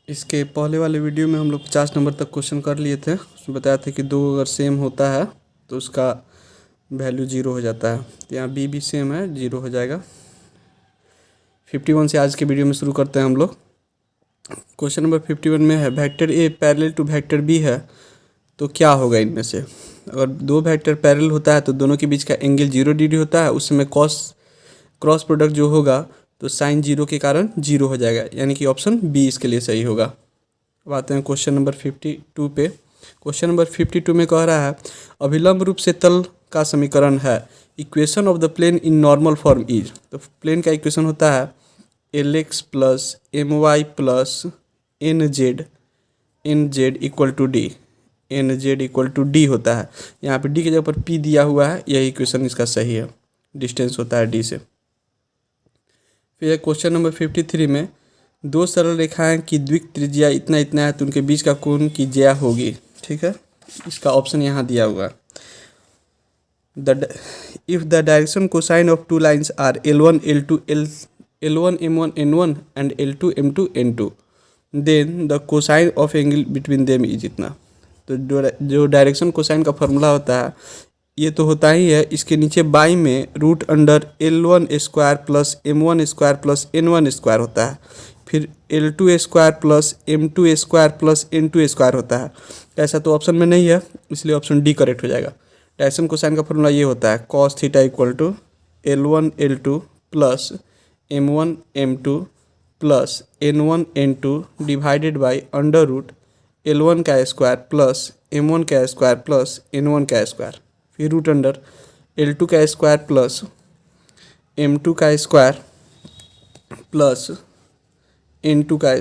इसके पहले वाले वीडियो में हम लोग 50 नंबर तक क्वेश्चन कर लिए थे। उसमें बताया था कि दो अगर सेम होता है तो उसका वैल्यू 0 हो जाता है। तो यहाँ बी भी सेम है, 0 हो जाएगा। 51 से आज के वीडियो में शुरू करते हैं हम लोग। क्वेश्चन नंबर 51 में है vector A parallel to vector B है तो क्या होगा इनमें से। अगर दो वेक्टर पैरेलल होता है तो दोनों के बीच का एंगल 0 डिग्री होता है। उस समय क्रॉस प्रोडक्ट जो होगा तो साइन 0 के कारण 0 हो जाएगा, यानी कि ऑप्शन बी इसके लिए सही होगा। अब आते हैं क्वेश्चन नंबर 52 पे। क्वेश्चन नंबर 52 में कह रहा है अभिलंब रूप से तल का समीकरण है। Equation of the plane in normal form is. तो प्लेन का इक्वेशन होता है LX plus MY plus NZ equal to D. NZ equal to D होता है। यहाँ पे डी के जगह पर P दिया हुआ है, यही इक्वेशन इसका सही है। डिस्टेंस होता है डी से। फिर क्वेश्चन नंबर 53 में दो सरल रेखाएं की द्विक त्रिज्या इतना इतना है तो उनके बीच का कोण की ज्या होगी। ठीक है, इसका ऑप्शन यहाँ दिया हुआ है। If the direction cosine of two lines are L1 L2 L1 M1 N1 and L2 M2 N2 then the cosine of angle between them is इतना। तो जो डायरेक्शन कोसाइन का फॉर्मूला होता है ये तो होता ही है। इसके नीचे बाई में root under L1 square plus M1 square plus N1 square होता है। फिर L2 square plus M2 square plus N2 square होता है। ऐसा तो ऑप्शन में नहीं है, इसलिए ऑप्शन डी करेक्ट हो जाएगा। डायरेक्शन कोसाइन का फॉर्मूला ये होता है cos theta equal to L1 L2 plus M1 M2 plus N1 N2 divided by under root L1 का स्क्वायर प्लस M1 का स्क्वायर प्लस N1 का स्क्वायर। फिर रूट अंडर L2 का स्क्वायर प्लस M2 का square plus N2 का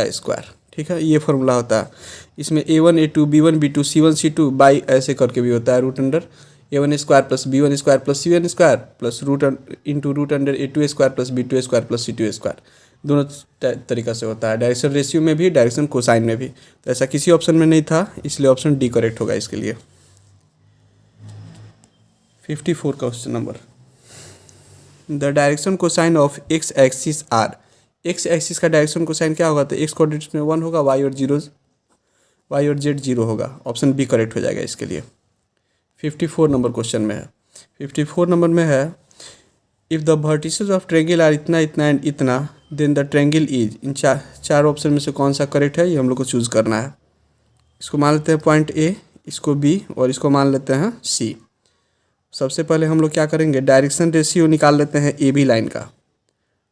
square. ठीक है, ये फॉर्मूला होता है। इसमें A1 A2 B1 B2 C1 C2 by ऐसे करके भी होता है। Root under A1 square plus B1 square plus C1 square plus root under A2 square plus B2 square plus C2 square. दोनों तरीक़ा से होता है, डायरेक्शन रेशियो में भी, डायरेक्शन कोसाइन में भी। तो ऐसा किसी ऑप्शन में नहीं था, इसलिए ऑप्शन डी करेक्ट होगा इसके लिए। 54 question number the direction cosine of x axis are. X axis का डायरेक्शन कोसाइन क्या होगा, तो एक्स कोऑर्डिनेट में 1 होगा, वाई और जेड 0 होगा। ऑप्शन बी करेक्ट हो जाएगा इसके लिए। 54 नंबर क्वेश्चन में है। 54 नंबर में है if the vertices of triangle are इतना इतना एंड इतना देन द ट्रेंगल इज। इन चार ऑप्शन में से कौन सा करेक्ट है ये हम लोग को चूज़ करना है। इसको मान लेते हैं पॉइंट ए, इसको बी और इसको मान लेते हैं सी। सबसे पहले हम लोग क्या करेंगे, डायरेक्शन रेशियो निकाल लेते हैं ए बी लाइन का।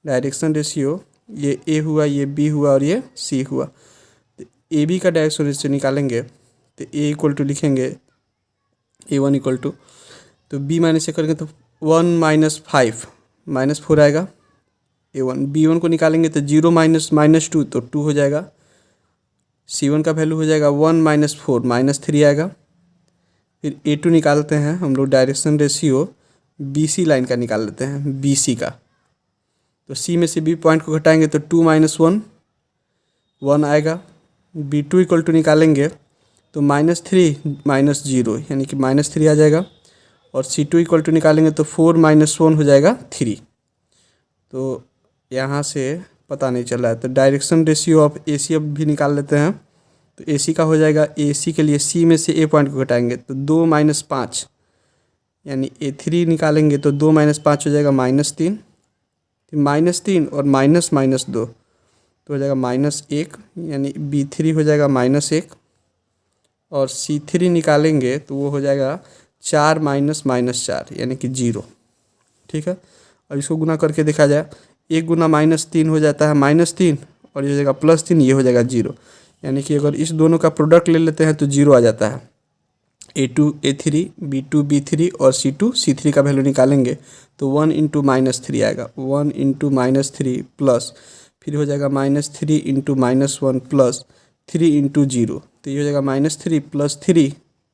डायरेक्शन रेशियो ये ए हुआ, ये बी हुआ और ये सी हुआ। तो ए बी का डायरेक्शन रेशियो निकालेंगे तो ए इक्वल टू लिखेंगे A1 इक्वल टू, तो बी माइनस से करेंगे तो 1 माइनस 5 माइनस 4 आएगा। A1 B1 को निकालेंगे तो 0 माइनस 2 तो 2 हो जाएगा। C1 का वैल्यू हो जाएगा 1 माइनस 4 माइनस 3 आएगा। फिर A2 निकालते हैं हम लोग, डायरेक्शन रेशियो BC लाइन का निकाल लेते हैं, BC का। तो C में से B पॉइंट को घटाएंगे तो 2 माइनस 1 आएगा। B2 इक्वल टू निकालेंगे तो -3 माइनस 0 यानी कि -3 आ जाएगा। और C2 इक्वल टू निकालेंगे तो 4 माइनस 1 हो जाएगा 3। तो यहाँ से पता नहीं चल रहा है, तो डायरेक्शन रेशियो ऑफ AC अब भी निकाल लेते हैं। तो AC का हो जाएगा, AC के लिए C में से A पॉइंट को घटाएंगे तो 2 माइनस 5 यानी A3 निकालेंगे तो 2 माइनस 5 हो जाएगा -3। -3 और -2 तो हो जाएगा -1 यानी B3 हो जाएगा -1। और C3 निकालेंगे तो वो हो जाएगा 4 माइनस -4 यानी कि 0। ठीक है, और इसको गुना करके देखा जाए, 1 गुना -3 हो जाता है -3 और ये हो जाएगा +3, ये हो जाएगा 0। यानी कि अगर इस दोनों का प्रोडक्ट ले लेते हैं तो 0 आ जाता है। A2 A3 B2 B3 और C2 C3 का वैल्यू निकालेंगे तो 1 इंटू -3 आएगा। 1 इंटू -3 प्लस फिर हो जाएगा -3 इंटू -1 प्लस 3 इंटू 0, तो ये हो जाएगा -3 प्लस 3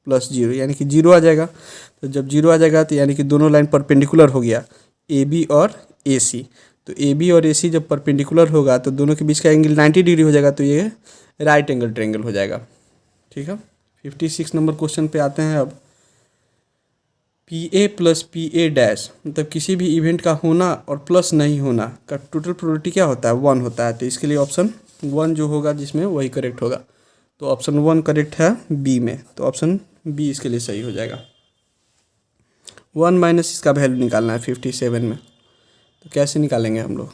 प्लस 0 यानी कि 0 आ जाएगा। तो जब 0 आ जाएगा तो यानी कि दोनों लाइन परपेंडिकुलर हो गया, AB और AC। तो AB और AC जब परपेंडिकुलर होगा तो दोनों के बीच का एंगल 90 डिग्री हो जाएगा, तो ये राइट एंगल ट्रायंगल हो जाएगा। ठीक है, 56 नंबर क्वेश्चन पे आते हैं अब। PA प्लस PA डैश मतलब किसी भी इवेंट का होना और प्लस नहीं होना का टोटल प्रोबेबिलिटी क्या होता है, 1 होता है। तो इसके लिए ऑप्शन 1 जो होगा जिसमें वही करेक्ट होगा। तो ऑप्शन 1 करेक्ट है बी में, तो ऑप्शन बी इसके लिए सही हो जाएगा। 1 माइनस इसका वैल्यू निकालना है 57 में, तो कैसे निकालेंगे हम लोग?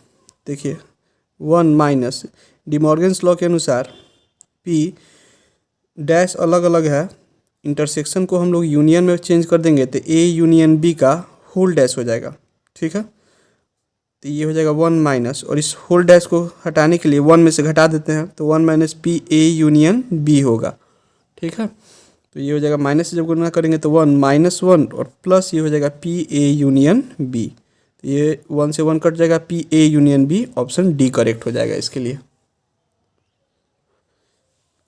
देखिए 1 माइनस डिमॉर्गन्स लॉ के अनुसार पी डैश अलग अलग है, इंटरसेक्शन को हम लोग यूनियन में चेंज कर देंगे तो ए यूनियन बी का होल डैश हो जाएगा। ठीक है, तो ये हो जाएगा 1 माइनस, और इस होल डैश को हटाने के लिए 1 में से घटा देते हैं तो 1 minus P A union B होगा। ठीक है, तो ये हो जाएगा माइनस से जब गुणा करेंगे तो 1 माइनस 1 और प्लस ये हो जाएगा पी ए यूनियन बी, तो ये 1 से 1 कट जाएगा, P A union B, option D correct हो जाएगा इसके लिए।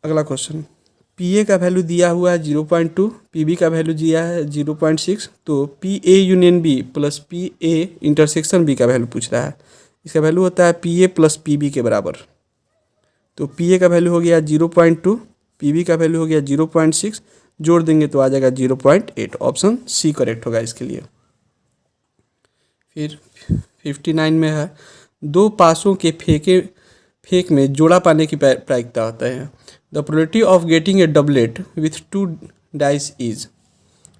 अगला क्वेश्चन, पी ए का वैल्यू दिया हुआ है 0.2, पी बी का वैल्यू दिया है 0.6, तो P A union B plus P A intersection B का वैल्यू पूछ रहा है। इसका वैल्यू होता है P A plus P B के बराबर। तो पी ए का वैल्यू हो गया 0.2, पी बी का वैल्यू हो गया 0.6, जोड़ देंगे तो आ जाएगा 0.8, ऑप्शन सी करेक्ट होगा इसके लिए। फिर 59 में है, दो पासों के फेंक में जोड़ा पाने की प्रायिकता होता है। The probability of getting a doublet with 2 dice is,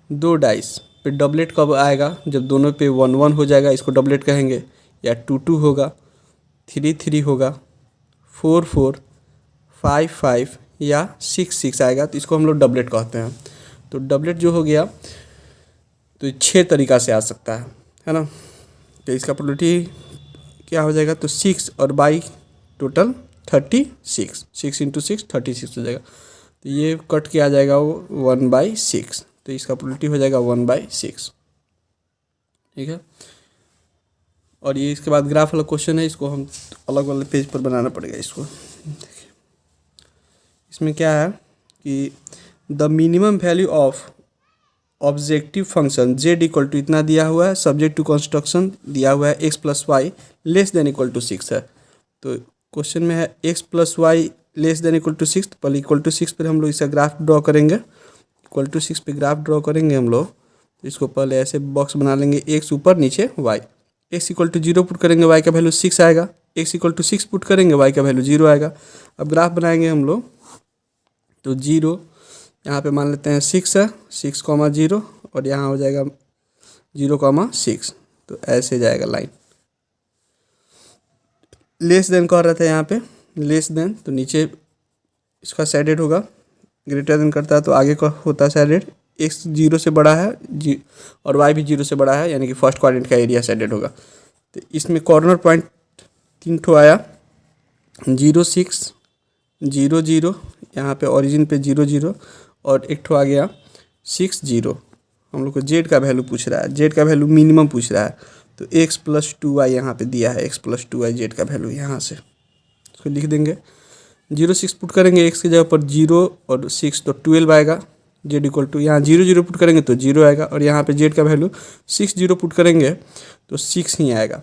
2 dice पे डबलेट कब आएगा? जब दोनों पे 1 1 हो जाएगा, इसको डबलेट कहेंगे, या 2 2 होगा, 3 3 होगा, 4 4, 5 5 या 6 6 आएगा, तो इसको हम लोग डबलेट कहते हैं। तो डबलेट जो हो गया तो 6 तरीका से आ सकता है ना। तो इसका प्रोबेबिलिटी क्या हो जाएगा? तो 6 और बाई टोटल 36, 6 इंटू 6 36 हो जाएगा। तो ये कट के आ जाएगा वो 1/6, तो इसका प्रोबेबिलिटी हो जाएगा 1/6। ठीक है, और ये इसके बाद ग्राफ वाला क्वेश्चन है, इसको हम अलग वाले पेज पर बनाना पड़ेगा। इसको देखिए, इसमें क्या है कि the minimum value of objective function z equal to इतना दिया हुआ है, सब्जेक्ट टू कंस्ट्रक्शन दिया हुआ है x plus y less than equal to 6 है। तो क्वेश्चन में है x plus y less than equal to 6, पहले इक्वल टू 6 पर हम लोग इसका ग्राफ ड्रॉ करेंगे। इक्वल टू 6 पे ग्राफ ड्रॉ करेंगे हम लोग, तो इसको पहले ऐसे बॉक्स बना लेंगे, x ऊपर नीचे y। x equal to 0 put करेंगे, y का वैल्यू 6 आएगा, x इक्वल टू 6 पुट करेंगे, y का वैल्यू 0 आएगा। अब ग्राफ बनाएंगे हम लोग, तो 0 यहाँ पे मान लेते हैं 6 है, 6,0, और यहाँ हो जाएगा 0,6, तो ऐसे जाएगा लाइन। लेस देन कह रहे थे यहाँ पे, लेस देन तो नीचे इसका सैडेड होगा, ग्रेटर देन करता है तो आगे का होता है सैडेड। x 0 से बड़ा है और y भी 0 से बड़ा है, यानी कि फर्स्ट क्वाड्रेंट का एरिया सैडेड होगा। तो इसमें कॉर्नर पॉइंट 3 ठो आया, 0 6 0 0, यहाँ पे ओरिजिन पे 0 0, और एक ठो आ गया 6 0। हम लोग को z का वैल्यू पूछ रहा है, z का वैल्यू मिनिमम पूछ रहा है, तो x प्लस 2y यहाँ पे दिया है, x प्लस 2y z का वैल्यू यहाँ से इसको लिख देंगे। 0 6 पुट करेंगे x की जगह पर 0 और 6 तो 12 आएगा, z इक्वल टू यहाँ 0 0 पुट करेंगे तो 0 आएगा, और यहाँ पे z का वैल्यू 6 0 पुट करेंगे तो 6 ही आएगा।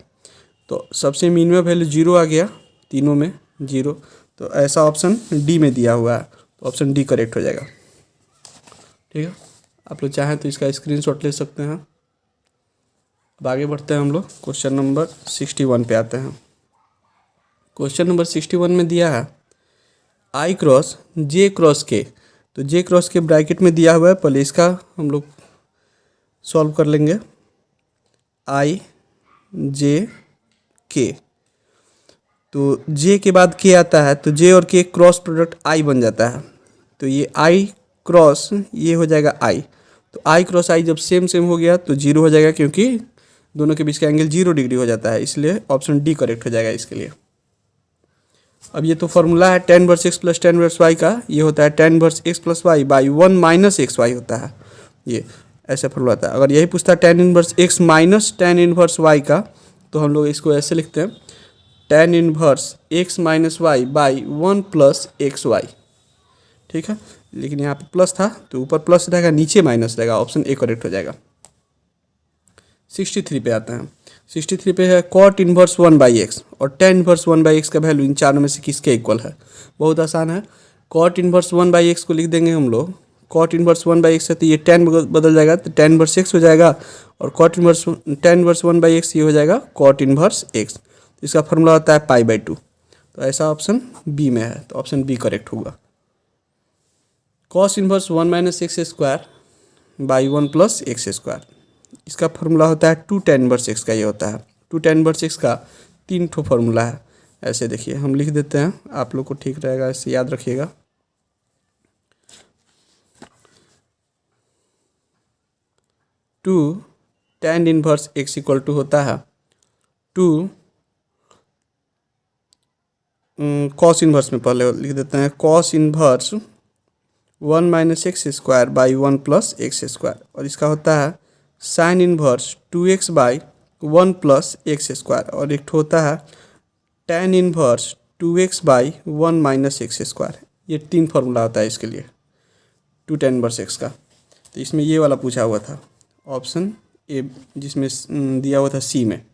तो सबसे मिनिमम वैल्यू 0 आ गया, तीनों में 0, तो ऐसा ऑप्शन डी में दिया हुआ है, तो ऑप्शन डी करेक्ट हो जाएगा। ठीक है, आप लोग चाहें तो इसका स्क्रीनशॉट ले सकते हैं। अब आगे बढ़ते हैं हम लोग, क्वेश्चन नंबर 61 पे आते हैं। क्वेश्चन नंबर 61 में दिया है आई क्रॉस जे क्रॉस के, तो जे क्रॉस के ब्रैकेट में दिया हुआ है, पहले इसका हम लोग सॉल्व कर लेंगे। आई जे के, तो जे के बाद के आता है, तो जे और के क्रॉस प्रोडक्ट आई बन जाता है, तो ये आई क्रॉस ये हो जाएगा आई। तो आई क्रॉस आई जब सेम सेम हो गया तो 0 हो जाएगा, क्योंकि दोनों के बीच का एंगल 0 डिग्री हो जाता है, इसलिए ऑप्शन डी करेक्ट हो जाएगा इसके लिए। अब ये तो फॉर्मूला है tan inverse x plus tan inverse y का, ये होता है tan inverse x plus y by 1 minus x y होता है, ये ऐसा फॉर्मूला आता है। अगर यही पूछता है tan inverse x minus tan inverse y का, तो हम लोग इसको ऐसे लिखते हैं tan inverse x minus y by 1 plus x y. ठीक है, लेकिन यहाँ पे प्लस था तो ऊपर प्लस रहेगा, नीचे माइनस रहेगा, ऑप्शन ए करेक्ट हो जाएगा। 63 पे आते हैं। 63 पे है कॉट इनवर्स 1/x और tan इनवर्स 1/x का वैल्यू इन चारों में से किसके इक्वल है? बहुत आसान है, कॉट इनवर्स 1/x को लिख देंगे हम लोग, कॉट इनवर्स 1/x है तो ये tan बदल जाएगा तो tan इनवर्स x हो जाएगा, और cot inverse tan inverse 1/x ये हो जाएगा कॉट इनवर्स x। इसका फॉर्मूला होता है π/2। तो ऐसा ऑप्शन बी में है, तो ऑप्शन बी करेक्ट होगा। Cos inverse 1 minus x square by 1 plus x square, इसका फॉर्मूला होता है 2 tan इनवर्स एक्स का, ये होता है 2 tan इनवर्स एक्स का 3 ठो फॉर्मूला है। ऐसे देखिए हम लिख देते हैं, आप लोग को ठीक रहेगा, इसे याद रखिएगा। 2 tan inverse x equal to होता है 2 कॉस इन्वर्स में पहले लिख देते हैं, cos inverse 1 minus x square by 1 plus x square, और इसका होता है sign inverse 2x by 1 plus x square, और एक होता है tan inverse 2x by 1 minus x square. ये 3 फार्मूला होता है इसके लिए 2 tan इन्वर्स एक्स का। तो इसमें ये वाला पूछा हुआ था ऑप्शन ए, जिसमें दिया हुआ था सी में,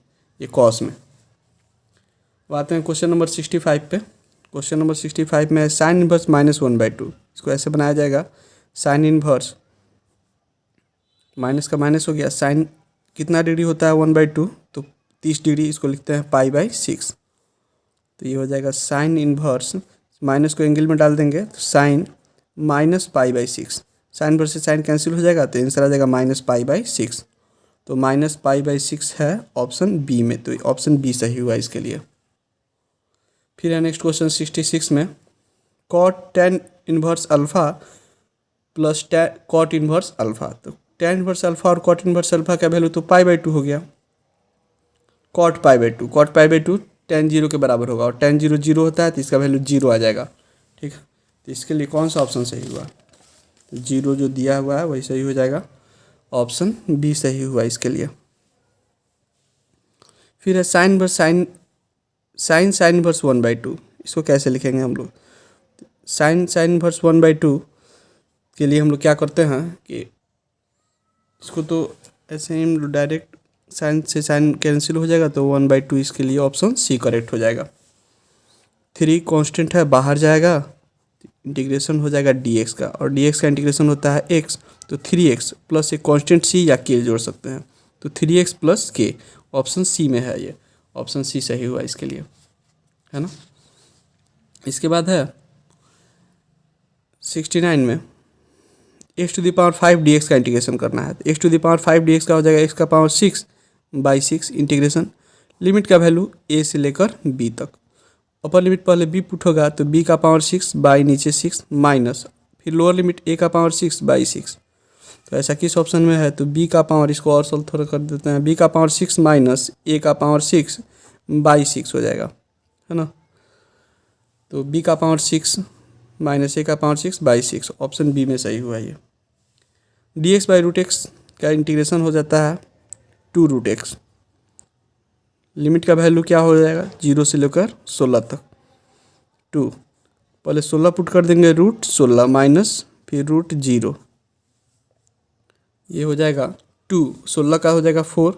ये कॉस में। अब आते हैं क्वेश्चन नंबर 65 पे। क्वेश्चन नंबर 65 में है साइन इन्वर्स -1/2। इसको ऐसे बनाया जाएगा, साइन इन्वर्स माइनस का माइनस हो गया, साइन कितना डिग्री होता है 1/2, तो 30 डिग्री, इसको लिखते हैं π/6। तो ये हो जाएगा साइन इन्वर्स, माइनस को एंगल में डाल देंगे तो साइन माइनस π/6, साइन इन्वर्स से साइन कैंसिल हो जाएगा तो आंसर आ जाएगा -π/6। तो -π/6 है ऑप्शन बी में, तो ऑप्शन बी सही हुआ इसके लिए। फिर है नेक्स्ट क्वेश्चन 66 में, cot tan inverse alpha plus cot inverse alpha. तो tan इन्वर्स अल्फ़ा और कॉट इन्वर्स अल्फ़ा का वैल्यू तो π/2 हो गया, कॉट π/2 tan 0 के बराबर होगा, और tan 0 0 होता है तो इसका वैल्यू 0 आ जाएगा। ठीक है, तो इसके लिए कौन सा ऑप्शन सही हुआ? तो 0 जो दिया हुआ है वही सही हो जाएगा, ऑप्शन बी सही हुआ इसके लिए। फिर है साइन इन्वर्स 1/2। इसको कैसे लिखेंगे हम लोग? साइन इन्वर्स 1/2 के लिए हम लोग क्या करते हैं कि इसको तो ऐसे ही हम लोग डायरेक्ट साइन से साइन कैंसिल हो जाएगा, तो 1/2 इसके लिए ऑप्शन सी करेक्ट हो जाएगा। 3 कांस्टेंट है, बाहर जाएगा, इंटीग्रेशन हो जाएगा dx का, और dx का इंटीग्रेशन होता है x, तो 3x प्लस एक कांस्टेंट c या k जोड़ सकते हैं, तो 3x plus k, option C में है, ये ऑप्शन सी सही हुआ इसके लिए, है ना। इसके बाद है 69 में x⁵ dx का इंटीग्रेशन करना है, तो x⁵ dx का हो जाएगा x⁶/6 इंटीग्रेशन, लिमिट का वैल्यू a से लेकर b तक, अपर लिमिट पहले b पुट होगा तो b⁶ बाई नीचे 6 माइनस, फिर लोअर लिमिट a⁶/6। तो ऐसा किस ऑप्शन में है? तो b⁶, इसको और सॉल्व थोड़ा कर देते हैं, b⁶ माइनस a⁶/6 हो जाएगा, है ना। तो b⁶ minus a⁶/6 option B में सही हुआ ये। dx/√x का इंटीग्रेशन हो जाता है 2√x, लिमिट का वैल्यू क्या हो जाएगा? 0 से लेकर 16 तक, 2 पहले 16 पुट कर देंगे, √16 माइनस फिर √0, ये हो जाएगा 2, 16 का हो जाएगा 4,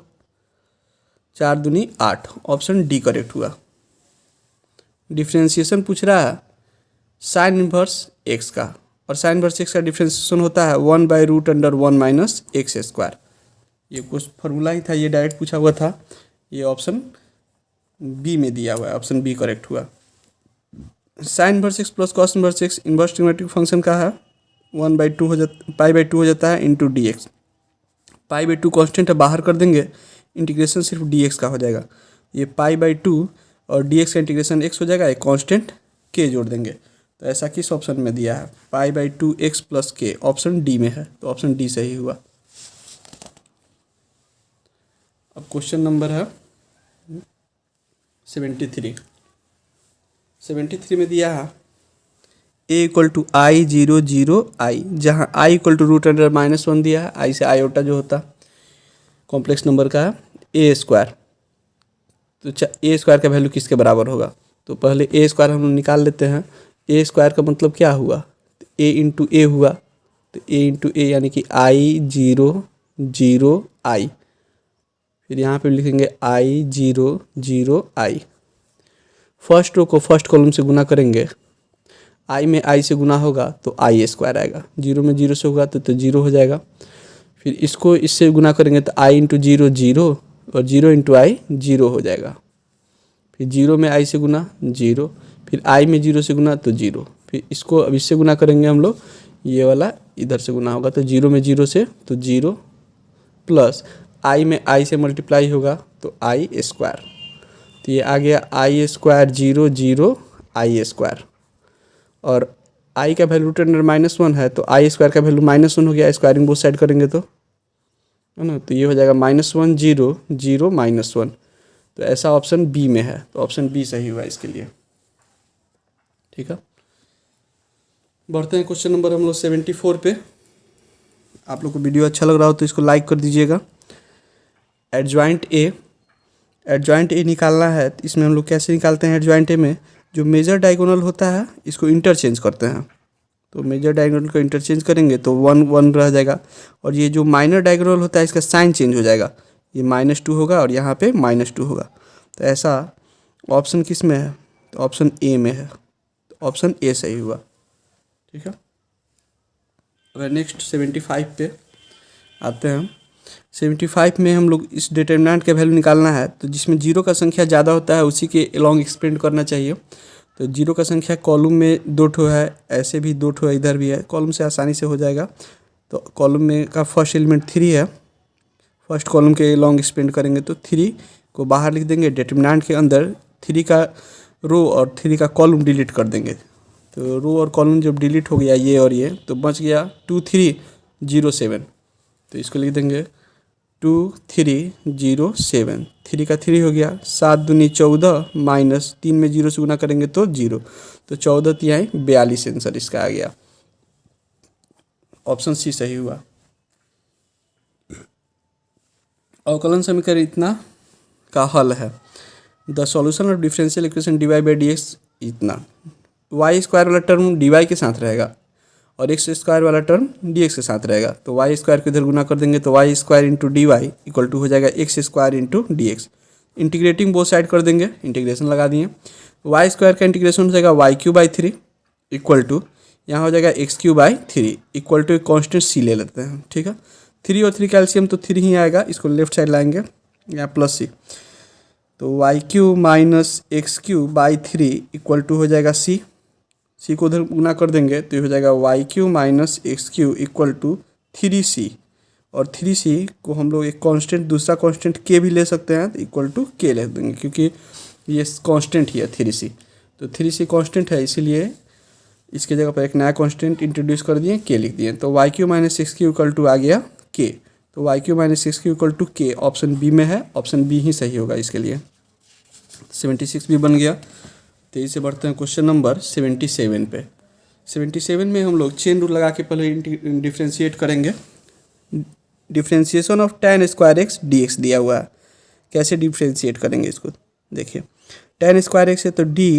4 दूनी 8, ऑप्शन डी करेक्ट हुआ। डिफ्रेंशिएशन पूछ रहा है साइन इन्वर्स एक्स का, और साइन इन्वर्स एक्स का डिफ्रेंशिएशन होता है 1/√1 माइनस एक्स स्क्वायर। ये कुछ फार्मूला ही था, ये डायरेक्ट पूछा हुआ था, ये ऑप्शन बी में दिया हुआ है, ऑप्शन बी करेक्ट हुआ। Sign inverse x plus cos inverse x inverse trigonometric function का है 1/2 हो जाता, π/2 हो जाता है इंटू dx, π/2 कॉन्स्टेंट है, बाहर कर देंगे, इंटीग्रेशन सिर्फ dx का हो जाएगा, ये π/2 और dx का इंटीग्रेशन x हो जाएगा, एक कांस्टेंट k जोड़ देंगे, तो ऐसा किस ऑप्शन में दिया है? π/2 x plus k, option D में है, तो ऑप्शन डी सही हुआ। अब क्वेश्चन नंबर है 73 में दिया है a = i 0 0 i, जहाँ i = √1 दिया है, i से आयोटा जो होता कॉम्प्लेक्स नंबर का है a², तो a² का वैल्यू किसके बराबर होगा? तो पहले a² हम निकाल लेते हैं, a² का मतलब क्या हुआ? a इंटू a हुआ, तो a इंटू a यानी कि i 0 0 i, फिर यहाँ पे लिखेंगे i 0 0 i, फर्स्ट रो को फर्स्ट कॉलम से गुना करेंगे, i में i से गुना होगा तो i² आएगा, 0 में 0 से होगा तो 0 हो जाएगा, फिर इसको इससे गुना करेंगे तो i इंटू 0 0, और 0 इंटू i 0 हो जाएगा, फिर 0 में i से गुना 0, फिर आई में 0 से गुना तो 0, फिर इसको अब इससे गुना करेंगे हम लोग, ये वाला इधर से गुना होगा तो 0 में 0 से तो 0 प्लस आई में आई से मल्टीप्लाई होगा तो आई स्क्वायर, तो ये आ गया आई स्क्वायर 0 0 आई स्क्वायर, और आई का वैल्यू रूट अंडर -1 है तो आई स्क्वायर का वैल्यू -1 हो गया, स्क्वायरिंग बोथ साइड करेंगे तो है ना, तो ये हो जाएगा -1 0 0 -1, तो ऐसा ऑप्शन बी में है, तो ऑप्शन बी सही हुआ इसके लिए। ठीक है, बढ़ते हैं क्वेश्चन नंबर हम लोग 74 पे। आप लोग को वीडियो अच्छा लग रहा हो तो इसको लाइक कर दीजिएगा। एडजॉइंट ए निकालना है, तो इसमें हम लोग कैसे निकालते हैं? एडजॉइंट ए में जो मेजर डायगोनल होता है इसको इंटरचेंज करते हैं, तो मेजर डायगोनल को इंटरचेंज करेंगे तो 1 1 रह जाएगा, और ये जो माइनर डायगोनल होता है इसका साइन चेंज हो जाएगा, ये -2 होगा और यहाँ पे -2 होगा, तो ऐसा ऑप्शन किस में है? तो ऑप्शन ए में है, तो ऑप्शन ए सही हुआ। ठीक है, अब नेक्स्ट 75 पे आते हैं। 75 में हम लोग इस डिटरमिनेंट का वैल्यू निकालना है, तो जिसमें जीरो का संख्या ज़्यादा होता है उसी के अलॉन्ग एक्सपेंड करना चाहिए। तो जीरो का संख्या कॉलम में 2 ठो है, ऐसे भी 2 ठो है, इधर भी है, कॉलम से आसानी से हो जाएगा। तो कॉलम में का फर्स्ट एलिमेंट 3 है, फर्स्ट कॉलम के अलॉन्ग एक्सपेंड करेंगे तो 3 को बाहर लिख देंगे, डिटरमिनेंट के अंदर 3 का रो और 3 का कॉलम डिलीट कर देंगे, तो रो और कॉलम जब डिलीट हो गया ये और ये, तो बच गया 2 3 0 7, तो इसको लिख देंगे 2 3 0 7, 3 का 3 हो गया, 7 दूनी 14 माइनस 3 में 0 से गुना करेंगे तो 0, तो 14 तिहाई 42 आंसर इसका आ गया, ऑप्शन सी सही हुआ। अवकलन समीकरण इतना का हल है, the solution of differential equation dy by dx इतना, वाई स्क्वायर वाला टर्म dy के साथ रहेगा और एक्स स्क्वायर वाला टर्म dx के साथ रहेगा, तो वाई स्क्वायर को इधर गुना कर देंगे तो y square into d y equal to हो जाएगा x square into d x. Integrating both side कर देंगे, इंटीग्रेशन लगा दिए, वाई स्क्वायर का इंटीग्रेशन हो जाएगा y cube by 3 equal to यहाँ हो जाएगा x cube by 3 equal to एक कॉन्स्टेंट सी ले लेते हैं। ठीक है, 3 और 3 कैल्शियम तो 3 ही आएगा, इसको लेफ्ट साइड लाएंगे यहाँ प्लस सी, तो Y Q minus x cube by 3 equal to हो जाएगा सी, सी को उधर गुना कर देंगे तो ये हो जाएगा y Q minus x Q equal to 3c, और 3c को हम लोग एक कांस्टेंट दूसरा कांस्टेंट के भी ले सकते हैं, तो इक्वल टू के ले देंगे क्योंकि ये कांस्टेंट ही है 3c, तो 3c कांस्टेंट है इसीलिए इसके जगह पर एक नया कांस्टेंट इंट्रोड्यूस कर दिए, के लिख दिए, तो Y Q minus x Q equal to आ गया के, तो Y Q minus x Q equal to K, option B में है, ऑप्शन बी ही सही होगा इसके लिए। 76 भी बन गया। तो इससे बढ़ते हैं क्वेश्चन नंबर 77 पे। 77 में हम लोग चेन रूल लगा के पहले डिफ्रेंशिएट करेंगे। Differentiation of tan square x D x दिया हुआ है, कैसे डिफ्रेंशिएट करेंगे इसको देखिए। tan स्क्वायर एक्स है तो डी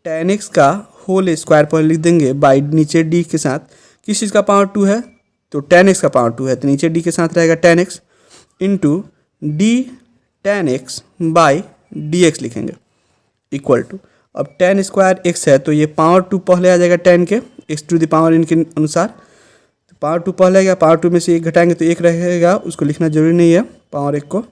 tan एक्स का होल स्क्वायर पर लिख देंगे बाई नीचे डी के साथ, किस चीज़ का पावर 2 है तो tan एक्स का पावर 2 है, तो नीचे डी के साथ रहेगा tan x into D tan x by D x लिखेंगे इक्वल टू, अब tan स्क्वायर एक्स है तो ये पावर 2 पहले आ जाएगा tan के, एक्स टू द पावर इनके अनुसार, तो पावर 2 पहले आएगा, पावर 2 में से 1 घटाएंगे तो 1 रहेगा, उसको लिखना जरूरी नहीं है पावर 1 को।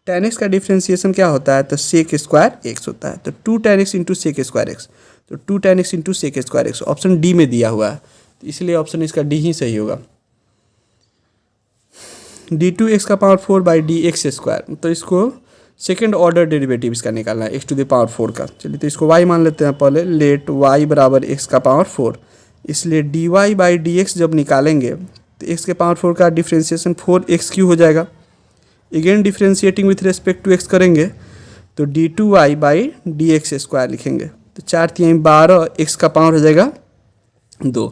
tan एक्स का डिफ्रेंशिएशन क्या होता है तो सेक स्क्वायर एक्स होता है, तो 2 tan x into sec square x, तो 2 tan x into sec square x option D में दिया हुआ है, तो इसलिए ऑप्शन इसका डी ही सही होगा। d2x का power 4 by D x square, तो इसको सेकेंड ऑर्डर डेरिवेटिव इसका निकालना है, एक्स टू द पावर 4 का। चलिए तो इसको y मान लेते हैं पहले, लेट y बराबर x का पावर 4, इसलिए dy बाई डी एक्स जब निकालेंगे तो x के पावर 4 का डिफ्रेंशिएशन 4x³ हो जाएगा। Again differentiating with respect to x करेंगे तो d2y by D x square लिखेंगे, तो 4 3 12 x का पावर हो जाएगा 2,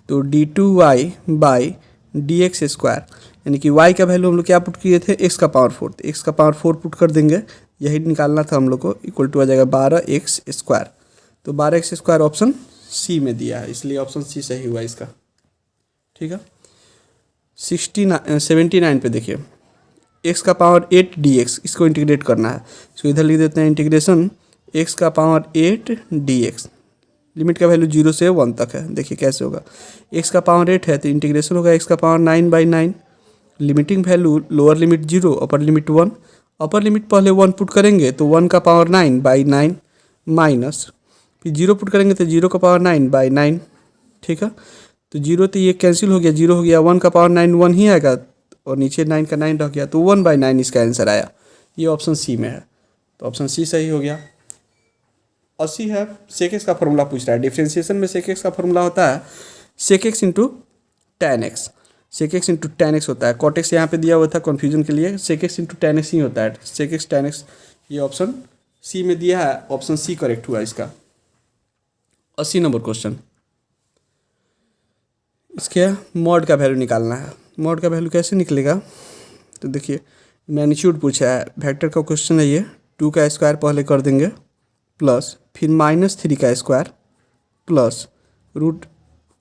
तो d2y by D x square, यानी कि y का वैल्यू हम लोग क्या पुट किए थे x का पावर 4, तो x का पावर 4 पुट कर देंगे, यही निकालना था हम लोग को, इक्वल टू आ जाएगा 12x स्क्वायर, तो 12x स्क्वायर ऑप्शन सी में दिया है, इसलिए ऑप्शन सी सही हुआ इसका। ठीक है, 79 पे देखिए, x का पावर 8 dx, इसको इंटीग्रेट करना है, इसको इधर लिख देते हैं इंटीग्रेशन x का पावर 8 dx, लिमिट का वैल्यू 0 से 1 तक है, देखिए कैसे होगा, x का पावर 8 है तो इंटीग्रेशन होगा x का power 9 by 9, limiting value lower limit 0 upper limit 1, upper limit पहले 1 पुट करेंगे तो 1 का पावर 9 बाई 9 माइनस फिर 0 पुट करेंगे तो 0 का पावर 9 बाई 9, ठीक है। तो 0 तो ये कैंसिल हो गया, 0 हो गया, 1 का पावर 9 1 ही आएगा और नीचे 9 का 9 रह गया, तो 1/9 इसका आंसर आया। ये ऑप्शन सी में है, तो ऑप्शन सी सही हो गया। 80 है, सेक एक्स का फॉर्मूला पूछ रहा है। डिफ्रेंशिएशन में सेक एक्स का फॉर्मूला होता है sec x into tan x, sec x into tan x होता है। कॉट एक्स यहाँ पे दिया हुआ था कन्फ्यूजन के लिए, sec x into tan X ही होता है, सेक एक्स टेन एक्स। ये ऑप्शन सी में दिया है, ऑप्शन सी करेक्ट हुआ इसका। 80 नंबर क्वेश्चन, इसके मॉड का वैल्यू निकालना है। मॉड का वैल्यू कैसे निकलेगा, तो देखिए मैग्नीट्यूड पूछा है, वेक्टर का क्वेश्चन है ये। 2 का स्क्वायर पहले कर देंगे प्लस फिर -3 का स्क्वायर प्लस रूट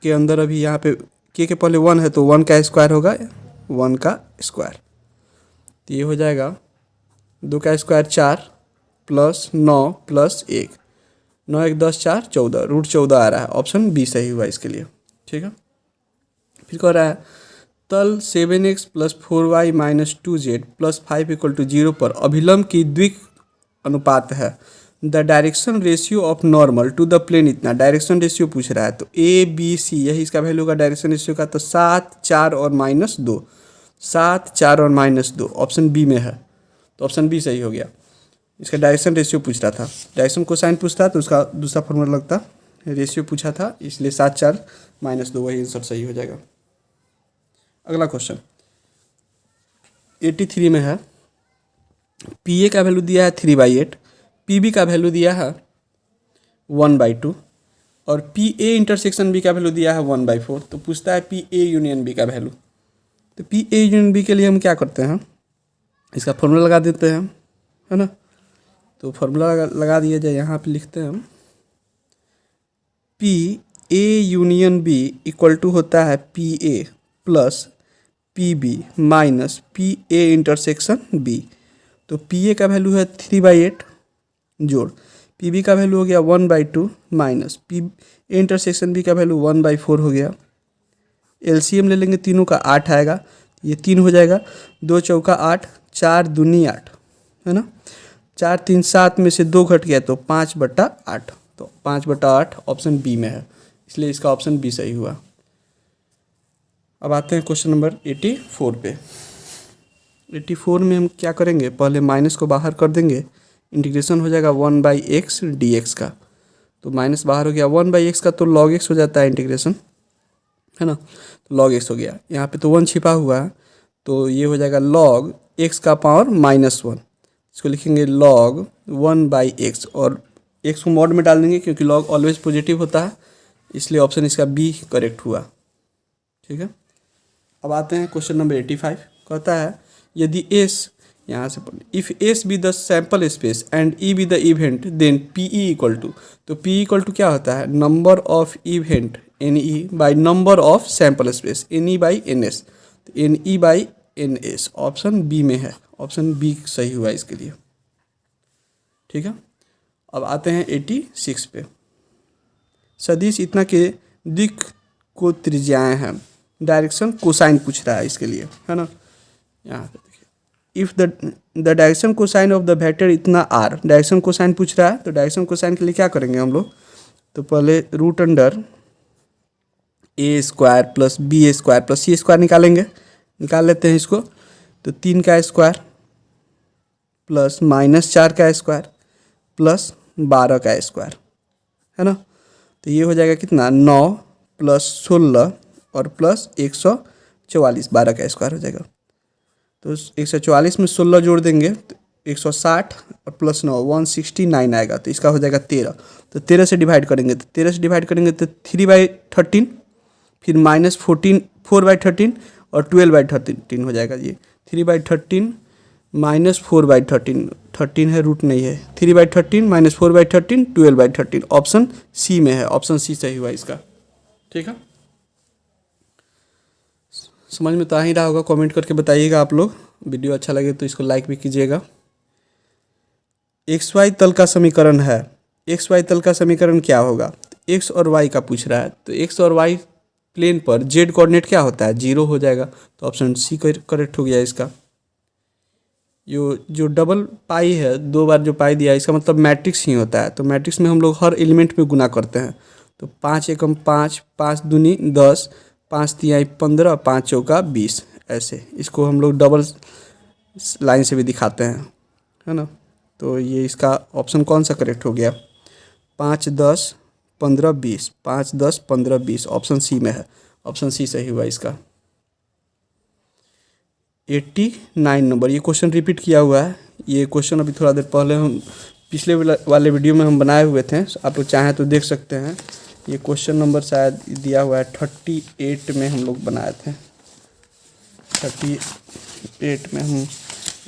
के अंदर अभी यहाँ पे के पहले 1 है तो 1 का स्क्वायर होगा, 1 का स्क्वायर, तो ये हो जाएगा 2 का स्क्वायर 4 प्लस 9 प्लस 1, 9 1 10 4 14, रूट 14 आ रहा है। ऑप्शन बी सही हुआ इसके लिए, ठीक है। फिर कह रहा है तल 7x + 4y - 2z + 5 = 0 पर अभिलंब की द्विक अनुपात है। The direction ratio of normal to the plane इतना, डायरेक्शन रेशियो पूछ रहा है, तो ए बी सी यही इसका वैल्यू होगा डायरेक्शन रेशियो का, तो 7 4 और -2, 7 4 और -2 ऑप्शन बी में है, तो ऑप्शन बी सही हो गया। इसका डायरेक्शन रेशियो पूछ रहा था, डायरेक्शन कोसाइन पूछता तो उसका दूसरा फॉर्मूला लगता, रेशियो पूछा था इसलिए 7 4 -2 वही आंसर सही हो जाएगा। अगला क्वेश्चन 83 में है, पी ए का वैल्यू दिया है 3/8, पी बी का वैल्यू दिया है 1/2 और पी ए इंटरसेक्शन बी का वैल्यू दिया है 1/4। तो पूछता है पी ए यूनियन बी का वैल्यू, तो पी ए यूनियन बी के लिए हम क्या करते हैं, इसका फॉर्मूला लगा देते हैं, है ना। तो फॉर्मूला लगा दिया जाए, यहाँ पे लिखते हैं हम P A union B equal to होता है P A plus P B minus P A intersection B. तो पी ए का वैल्यू है 3/8 जोड़ पी बी का वैल्यू हो गया 1/2 minus P A intersection B का वैल्यू 1/4 हो गया। एलसीएम ले लेंगे, तीनों का 8 आएगा, ये 3 हो जाएगा, 2 चौका 8, 4 दूनी 8, है ना। 4 3 7 में से 2 घट गया तो 5/8, तो 5/8 ऑप्शन बी में है, इसलिए इसका ऑप्शन बी सही हुआ। अब आते हैं क्वेश्चन नंबर 84 पे। 84 में हम क्या करेंगे, पहले माइनस को बाहर कर देंगे, इंटीग्रेशन हो जाएगा 1/x dx का, तो माइनस बाहर हो गया, 1/x का तो log x हो जाता है इंटीग्रेशन, है ना, तो log x हो गया। यहाँ पे तो 1 छिपा हुआ है, तो ये हो जाएगा log x का पावर -1, इसको लिखेंगे log 1/x और x को मॉड में डाल देंगे क्योंकि log ऑलवेज पॉजिटिव होता है, इसलिए ऑप्शन इसका बी करेक्ट हुआ, ठीक है। अब आते हैं क्वेश्चन नंबर 85, कहता है यदि S, यहाँ से if S be the sample space and E be the event then PE equal to, तो PE इक्वल टू क्या होता है, number of event NE by number of sample space NE/NS, तो NE/NS ऑप्शन बी में है, option B सही हुआ इसके लिए, ठीक है। अब आते हैं 86 पे। सदिश इतना के दिक् को त्रिज्याएं हैं, डायरेक्शन कोसाइन पूछ रहा है इसके लिए, है ना। यहाँ पे देखिए if the direction cosine of the vector इतना आर, डायरेक्शन कोसाइन पूछ रहा है, तो डायरेक्शन कोसाइन के लिए क्या करेंगे हम लोग, तो पहले √अंडर A square plus B square plus C square निकालेंगे, निकाल लेते हैं इसको, तो 3 का स्क्वायर प्लस -4 का स्क्वायर प्लस 12 का स्क्वायर, है ना। तो ये हो जाएगा कितना, 9 + 16 और प्लस 144, 12 का स्क्वायर हो जाएगा। तो 144 में 16 जोड़ देंगे तो 160 और प्लस 9 169 आएगा, तो इसका हो जाएगा 13। तो 13 से डिवाइड करेंगे, तो 13 से डिवाइड करेंगे तो 3/13, फिर -14 4/13 और 12/13 हो जाएगा। ये 3/13 -4/13, 13 है रूट नहीं है, 3/13 -4/13 12/13 ऑप्शन सी में है, ऑप्शन सी सही हुआ इसका, ठीक है। समझ में तो आ ही रहा होगा, कमेंट करके बताइएगा आप लोग, वीडियो अच्छा लगे तो इसको लाइक भी कीजिएगा। XY तल का समीकरण है, XY तल का समीकरण क्या होगा, x और y का पूछ रहा है, तो x और y प्लेन पर z कोऑर्डिनेट क्या होता है, 0 हो जाएगा, तो ऑप्शन सी करेक्ट हो गया इसका। जो डबल पाई है, 2 बार जो पाई दिया है, इसका मतलब मैट्रिक्स ही होता है। तो मैट्रिक्स में हम लोग हर एलिमेंट में गुना करते हैं। तो 5 एकम 5, 5 दूनी 10, 5 तिहाई 15, 5 चौका 20, ऐसे इसको हम लोग डबल लाइन से भी दिखाते हैं, है ना। तो ये इसका ऑप्शन कौन सा करेक्ट हो गया? 5 10 15 20, 5 10 15 20, ऑप्शन सी में है। ऑप्शन सी सही हुआ इसका। 89 नंबर, ये क्वेश्चन रिपीट किया हुआ है। ये क्वेश्चन अभी थोड़ा देर पहले हम पिछले वाले वीडियो में हम बनाए हुए थे, आप लोग चाहें तो देख सकते हैं। ये क्वेश्चन नंबर शायद दिया हुआ है 38 में हम लोग बनाए थे। 38 में हम,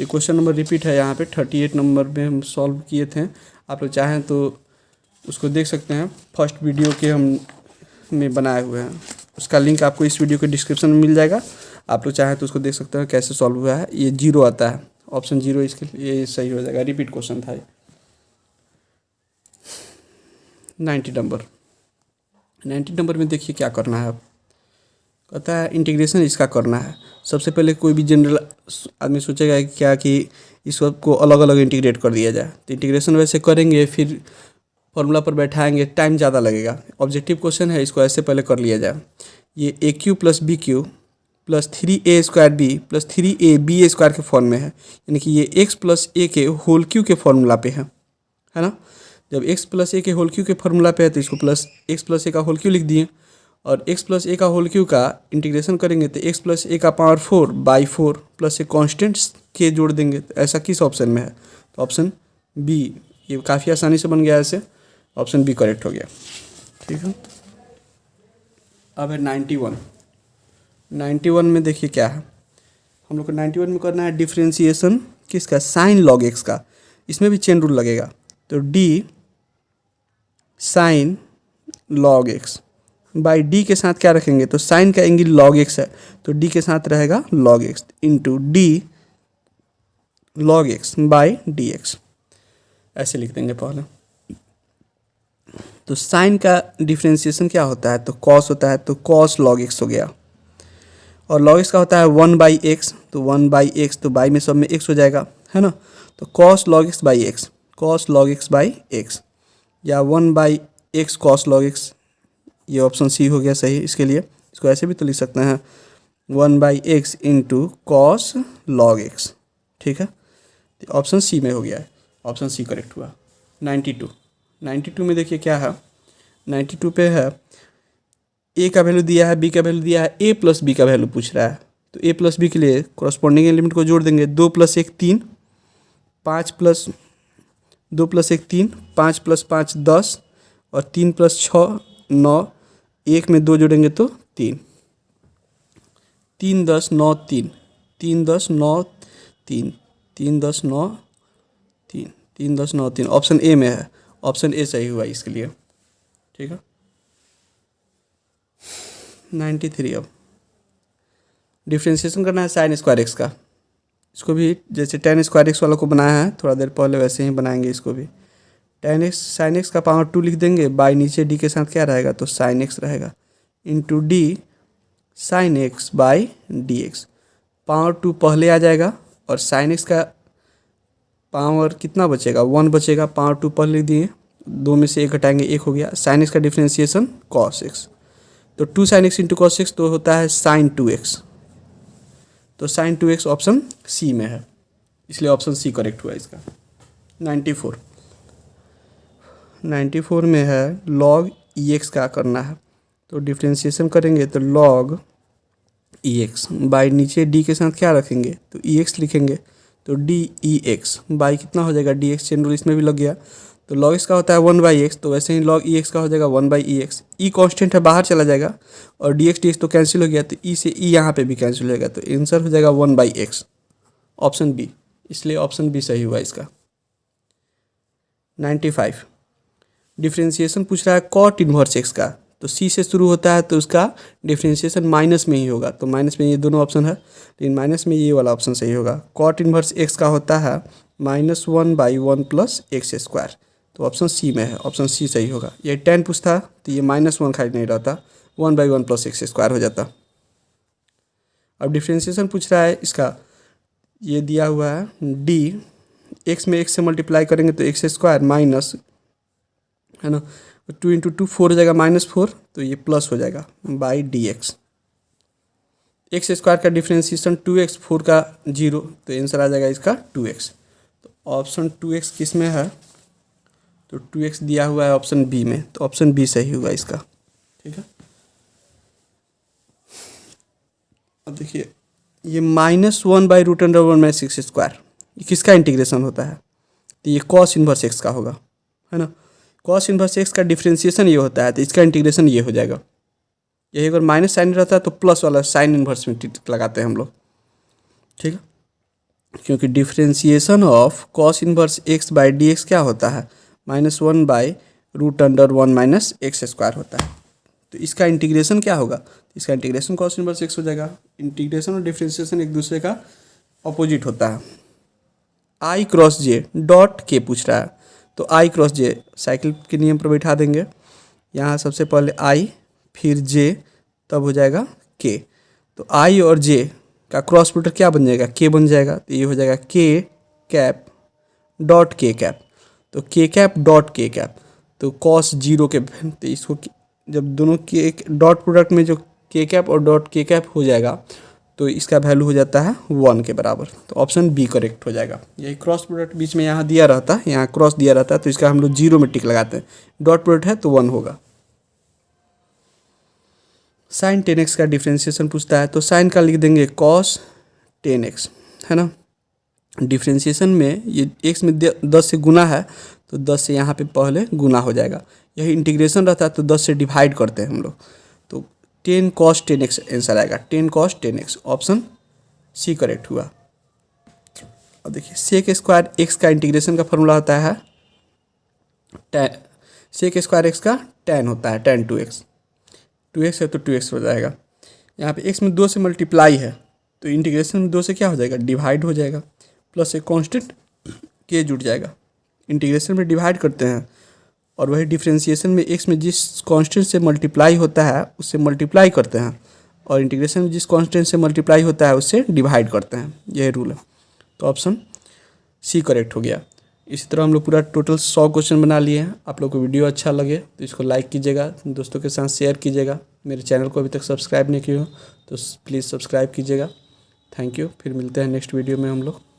ये क्वेश्चन नंबर रिपीट है यहाँ पे, 38 नंबर में हम सॉल्व किए थे। आप लोग चाहें तो उसको देख सकते हैं, फर्स्ट वीडियो के हम में बनाए हुए हैं। उसका लिंक आपको इस वीडियो के डिस्क्रिप्शन में मिल जाएगा। आप लोग चाहें तो उसको देख सकते हैं कैसे सॉल्व हुआ है। ये 0 आता है, ऑप्शन 0 इसके लिए ये सही हो जाएगा। रिपीट क्वेश्चन था ये। 90 नंबर, 90 नंबर में देखिए क्या करना है। अब कहता है इंटीग्रेशन इसका करना है। सबसे पहले कोई भी जनरल आदमी सोचेगा कि क्या कि इस सब को अलग अलग इंटीग्रेट कर दिया जाए। तो इंटीग्रेशन वैसे करेंगे, फिर फॉर्मूला पर बैठाएंगे, टाइम ज़्यादा लगेगा। ऑब्जेक्टिव क्वेश्चन है, इसको ऐसे पहले कर लिया जाए। ये A Q plus B Q plus 3a square B plus 3ab square के फॉर्म में है, यानी कि ये x प्लस ए के होल क्यू के फॉर्मूला पे है ना। जब x प्लस ए के होल क्यू के फॉर्मूला पे है तो इसको प्लस x प्लस ए का होल क्यू लिख दिए, और x प्लस ए का होल क्यू का इंटीग्रेशन करेंगे तो x प्लस ए का पावर 4/4 प्लस ए कॉन्स्टेंट के जोड़ देंगे। तो ऐसा किस ऑप्शन में है? तो ऑप्शन बी। ये काफ़ी आसानी से बन गया ऐसे, ऑप्शन बी करेक्ट हो गया। ठीक है, अब है 91। 91 में देखिए क्या है, हम लोग को 91 में करना है डिफ्रेंशिएशन किसका? साइन लॉग एक्स का। इसमें भी चेन रूल लगेगा। तो D sign log x by D के साथ क्या रखेंगे? तो साइन का एंगल लॉग एक्स है, तो डी के साथ रहेगा log x into D log x by D x, ऐसे लिख देंगे पहले। तो साइन का डिफ्रेंशिएशन क्या होता है? तो कॉस होता है, तो कॉस लॉग एक्स हो गया। और लॉग एक्स का होता है 1/x, तो 1/x, तो बाई में सब में x हो जाएगा, है ना। तो cos log x by x, cos log x by x, या 1/x कॉस लॉग एक्स, ये ऑप्शन सी हो गया सही इसके लिए। इसको ऐसे भी तो लिख सकते हैं 1/x into cos log x, ठीक है। तो ऑप्शन सी में हो गया है, ऑप्शन सी करेक्ट हुआ। 92 में देखिए क्या है, 92 पे है ए का वैल्यू दिया है, बी का वैल्यू दिया है, ए प्लस बी का वैल्यू पूछ रहा है। तो ए प्लस बी के लिए कॉरस्पॉन्डिंग एलिमेंट को जोड़ देंगे। 2 + 1 3, 5 प्लस 2 + 1 3, 5 + 5 10, और 3 + 6 9, 1 में 2 जोड़ेंगे तो 3, 3 10 9 3, 3 10 9 3, 3 10 9 3, 3 10 9 3, ऑप्शन ए में है। ऑप्शन ए सही हुआ इसके लिए, ठीक है। 93, अब डिफ्रेंशिएशन करना है साइन स्क्वायर एक्स का। इसको भी जैसे tan स्क्वायर एक्स वाला को बनाया है थोड़ा देर पहले, वैसे ही बनाएंगे इसको भी। tan x साइन एक्स का पावर 2 लिख देंगे, बाई नीचे डी के साथ क्या रहेगा? तो साइन एक्स रहेगा, into D sine x by D x. Power 2 पहले आ जाएगा, और साइन एक्स का पावर कितना बचेगा? 1 बचेगा। पावर 2 पहले लिख दिए, 2 में से 1 घटाएंगे, 1 हो गया। साइन एक्स का डिफ्रेंशिएशन कॉस एक्स, तो 2 sin x into cos x तो होता है sin 2x। तो sin 2x ऑप्शन सी में है, इसलिए ऑप्शन सी करेक्ट हुआ इसका। 94 में है log ex का करना है। तो डिफ्रेंशिएशन करेंगे तो log ex बाई नीचे d के साथ क्या रखेंगे? तो ex लिखेंगे, तो dx बाई कितना हो जाएगा? dx, चेन रूल इसमें भी लग गया। तो log x का होता है 1/x, तो वैसे ही log ex का हो जाएगा 1/ex। e कांस्टेंट है, बाहर चला जाएगा, और dx dx तो कैंसिल हो गया, तो e से e यहाँ पे भी कैंसिल हो जाएगा, तो आंसर हो जाएगा 1/x, ऑप्शन बी। इसलिए ऑप्शन बी सही हुआ इसका। 95 डिफ्रेंशिएशन पूछ रहा है कॉट इन्वर्स एक्स का। तो सी से शुरू होता है, तो उसका डिफ्रेंशिएशन माइनस में ही होगा। तो माइनस में ये दोनों ऑप्शन है, लेकिन माइनस में ये वाला ऑप्शन सही होगा। कॉट इन्वर्स एक्स का होता है -1/1 + x²। तो ऑप्शन सी में है, ऑप्शन सी सही होगा। ये 10 पूछता तो ये -1 खाली नहीं रहता, 1/1 + x² हो जाता। अब डिफ्रेंशिएशन पूछ रहा है इसका ये दिया हुआ है डी, एक्स में एक्स से मल्टीप्लाई करेंगे तो एक्स स्क्वायर माइनस, है ना, 2 इंटू 2 4 हो जाएगा -4, तो ये प्लस हो जाएगा by D x. X square का डिफ्रेंशिएशन 2x, 4 का 0, तो आंसर आ जाएगा इसका 2x। तो ऑप्शन 2x किस में है, तो 2x दिया हुआ है ऑप्शन बी में, तो ऑप्शन बी सही होगा इसका। ठीक है, अब देखिए ये -1/√(1/6², ये किसका इंटीग्रेशन होता है, तो ये कॉस इन्वर्स एक्स का होगा, है ना। कॉस इन्वर्स एक्स का डिफ्रेंशिएशन ये होता है, तो इसका इंटीग्रेशन ये हो जाएगा। यही अगर माइनस साइन रहता है तो प्लस वाला साइन इन्वर्स में टिक लगाते हैं हम लोग। ठीक है, क्योंकि differentiation of cos inverse x by D x क्या होता है, -1/√(1/x² होता है। तो इसका इंटीग्रेशन क्या होगा, इसका इंटीग्रेशन कॉस इन्वर्स एक्स हो जाएगा। इंटीग्रेशन और डिफ्रेंशिएशन एक दूसरे का अपोजिट होता है। आई क्रॉस जे डॉट के पूछ रहा है, तो आई क्रॉस जे साइकिल के नियम पर बैठा देंगे। यहाँ सबसे पहले आई, फिर जे, तब हो जाएगा के। तो आई और जे का क्रॉस प्रोडक्ट क्या बन जाएगा, के बन जाएगा। तो ये हो जाएगा के कैप डॉट के कैप, तो के कैप डॉट के कैप, तो कॉस 0 के, तो इसको जब दोनों के डॉट प्रोडक्ट में जो के कैप और डॉट के कैप हो जाएगा तो इसका वैल्यू हो जाता है 1 के बराबर। तो ऑप्शन बी करेक्ट हो जाएगा। यही क्रॉस प्रोडक्ट बीच में यहाँ दिया रहता है, यहाँ क्रॉस दिया रहता है, तो इसका हम लोग 0 में टिक लगाते हैं। डॉट प्रोडक्ट है तो 1 होगा। साइन 10x का डिफ्रेंशिएशन पूछता है, तो साइन का लिख देंगे कॉस 10x, है ना। डिफ्रेंशिएशन में ये x में 10 से गुना है, तो 10 से यहाँ पे पहले गुना हो जाएगा। यही इंटीग्रेशन रहता है तो 10 से डिवाइड करते हैं हम लोग, तो 10 cos 10x आंसर आएगा। 10 cos 10x, option C correct हुआ। अब देखिए सेक स्क्वायर एक्स का इंटीग्रेशन का फॉर्मूला होता है tan, सेक स्क्वायर एक्स का tan होता है, tan 2x, 2x है तो 2x हो जाएगा। यहाँ पे x में 2 से मल्टीप्लाई है, तो इंटीग्रेशन में 2 से क्या हो जाएगा, डिवाइड हो जाएगा, प्लस एक कांस्टेंट के जुड़ जाएगा। इंटीग्रेशन में डिवाइड करते हैं, और वही डिफ्रेंशिएशन में x में जिस कांस्टेंट से मल्टीप्लाई होता है उससे मल्टीप्लाई करते हैं, और इंटीग्रेशन में जिस कांस्टेंट से मल्टीप्लाई होता है उससे डिवाइड करते हैं। यही रूल है, तो ऑप्शन सी करेक्ट हो गया। इसी तरह हम लोग पूरा टोटल 100 क्वेश्चन बना लिए हैं। आप लोग को वीडियो अच्छा लगे तो इसको लाइक कीजिएगा, दोस्तों के साथ शेयर कीजिएगा। मेरे चैनल को अभी तक सब्सक्राइब नहीं किया हो तो प्लीज़ सब्सक्राइब कीजिएगा। थैंक यू, फिर मिलते हैं नेक्स्ट वीडियो में हम लोग।